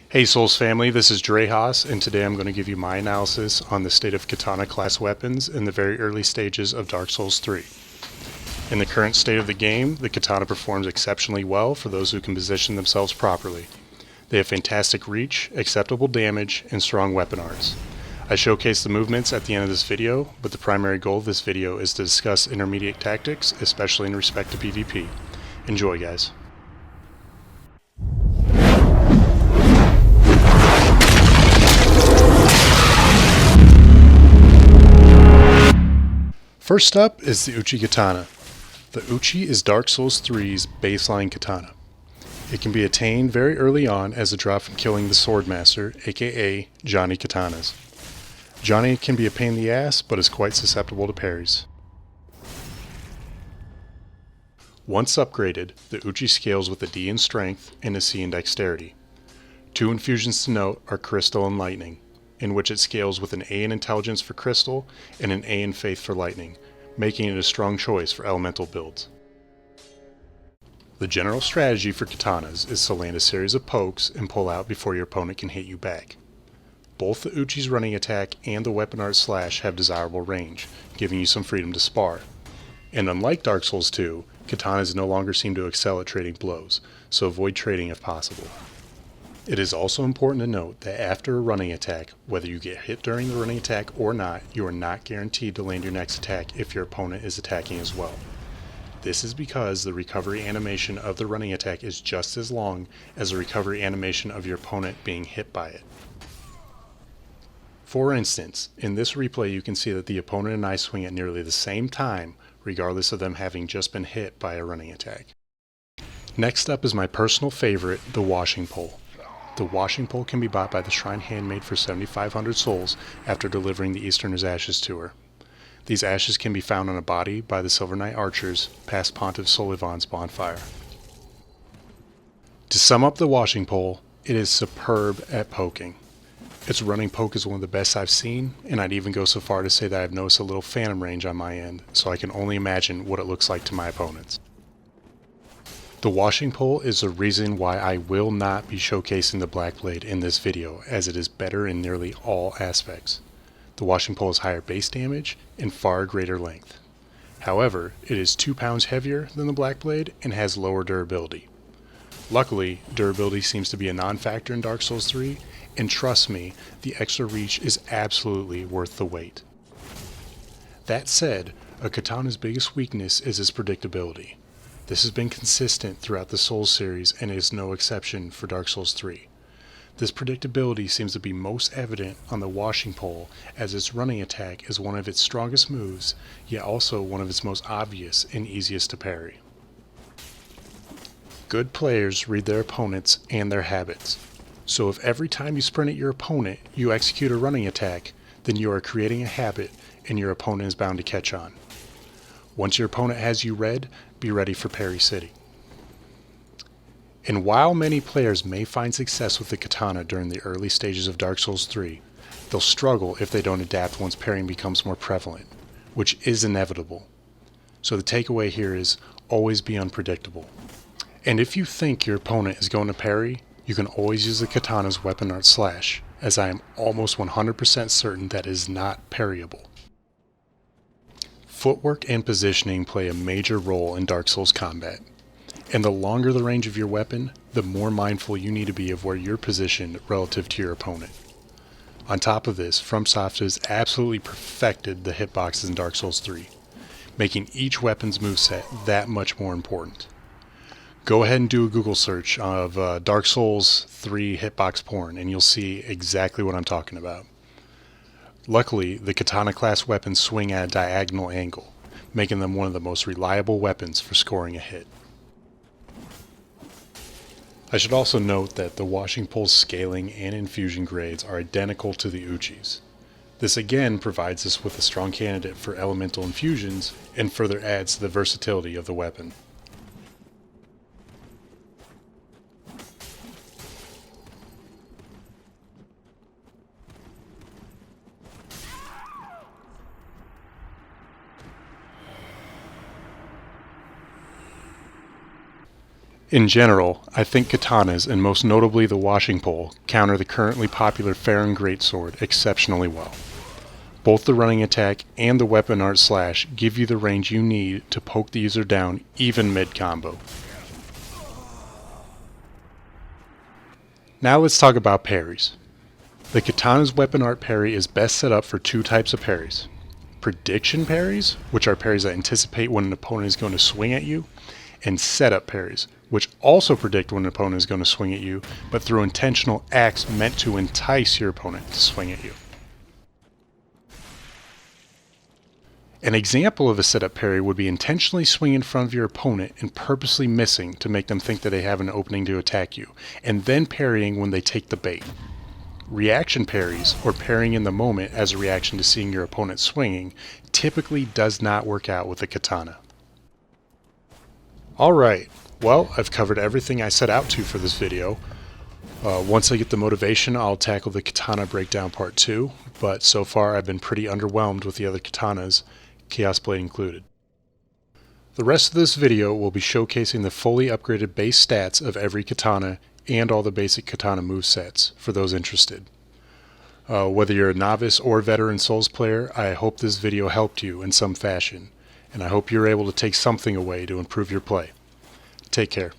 Hey Souls family, this is Drehas, and today I'm going to give you my analysis on the state of Katana class weapons in the very early stages of Dark Souls 3. In the current state of the game, the Katana performs exceptionally well for those who can position themselves properly. They have fantastic reach, acceptable damage, and strong weapon arts. I showcase the movements at the end of this video, but the primary goal of this video is to discuss intermediate tactics, especially in respect to PvP. Enjoy, guys. First up is the Uchigatana. The Uchi is Dark Souls 3's baseline katana. It can be attained very early on as a drop from killing the Swordmaster, aka Johnny Katanas. Johnny can be a pain in the ass, but is quite susceptible to parries. Once upgraded, the Uchi scales with a D in strength and a C in dexterity. Two infusions to note are Crystal and Lightning, in which it scales with an A in Intelligence for Crystal and an A in Faith for Lightning, making it a strong choice for elemental builds. The general strategy for katanas is to land a series of pokes and pull out before your opponent can hit you back. Both the Uchi's running attack and the weapon art slash have desirable range, giving you some freedom to spar. And unlike Dark Souls 2, katanas no longer seem to excel at trading blows, so avoid trading if possible. It is also important to note that after a running attack, whether you get hit during the running attack or not, you are not guaranteed to land your next attack if your opponent is attacking as well. This is because the recovery animation of the running attack is just as long as the recovery animation of your opponent being hit by it. For instance, in this replay you can see that the opponent and I swing at nearly the same time, regardless of them having just been hit by a running attack. Next up is my personal favorite, the washing pole. The washing pole can be bought by the Shrine Handmaid for 7,500 souls after delivering the Easterner's ashes to her. These ashes can be found on a body by the Silver Knight archers past Pontiff Solivan's bonfire. To sum up the washing pole, it is superb at poking. Its running poke is one of the best I've seen, and I'd even go so far to say that I've noticed a little phantom range on my end, so I can only imagine what it looks like to my opponents. The washing pole is the reason why I will not be showcasing the Black Blade in this video, as it is better in nearly all aspects. The washing pole has higher base damage and far greater length. However, it is 2 pounds heavier than the Black Blade and has lower durability. Luckily, durability seems to be a non-factor in Dark Souls 3, and trust me, the extra reach is absolutely worth the wait. That said, a katana's biggest weakness is its predictability. This has been consistent throughout the Souls series and is no exception for Dark Souls 3. This predictability seems to be most evident on the washing pole, as its running attack is one of its strongest moves, yet also one of its most obvious and easiest to parry. Good players read their opponents and their habits. So if every time you sprint at your opponent you execute a running attack, then you are creating a habit and your opponent is bound to catch on. Once your opponent has you read, be ready for Parry City. And while many players may find success with the katana during the early stages of Dark Souls 3, they'll struggle if they don't adapt once parrying becomes more prevalent, which is inevitable. So the takeaway here is always be unpredictable. And if you think your opponent is going to parry, you can always use the katana's weapon art slash, as I am almost 100% certain that it is not parryable. Footwork and positioning play a major role in Dark Souls combat. And the longer the range of your weapon, the more mindful you need to be of where you're positioned relative to your opponent. On top of this, FromSoft has absolutely perfected the hitboxes in Dark Souls 3, making each weapon's moveset that much more important. Go ahead and do a Google search of Dark Souls 3 hitbox porn and you'll see exactly what I'm talking about. Luckily, the katana class weapons swing at a diagonal angle, making them one of the most reliable weapons for scoring a hit. I should also note that the washing pole's scaling and infusion grades are identical to the Uchi's. This again provides us with a strong candidate for elemental infusions and further adds to the versatility of the weapon. In general, I think katanas, and most notably the washing pole, counter the currently popular Farron greatsword exceptionally well. Both the running attack and the weapon art slash give you the range you need to poke the user down even mid-combo. Now let's talk about parries. The katana's weapon art parry is best set up for two types of parries. Prediction parries, which are parries that anticipate when an opponent is going to swing at you, and setup parries, which also predict when an opponent is going to swing at you, but through intentional acts meant to entice your opponent to swing at you. An example of a setup parry would be intentionally swinging in front of your opponent and purposely missing to make them think that they have an opening to attack you, and then parrying when they take the bait. Reaction parries, or parrying in the moment as a reaction to seeing your opponent swinging, typically does not work out with the katana. Alright, well, I've covered everything I set out to for this video. Once I get the motivation, I'll tackle the katana breakdown part 2, but so far I've been pretty underwhelmed with the other katanas, Chaos Blade included. The rest of this video will be showcasing the fully upgraded base stats of every katana and all the basic katana movesets for those interested. Whether you're a novice or veteran Souls player, I hope this video helped you in some fashion, and I hope you're able to take something away to improve your play. Take care.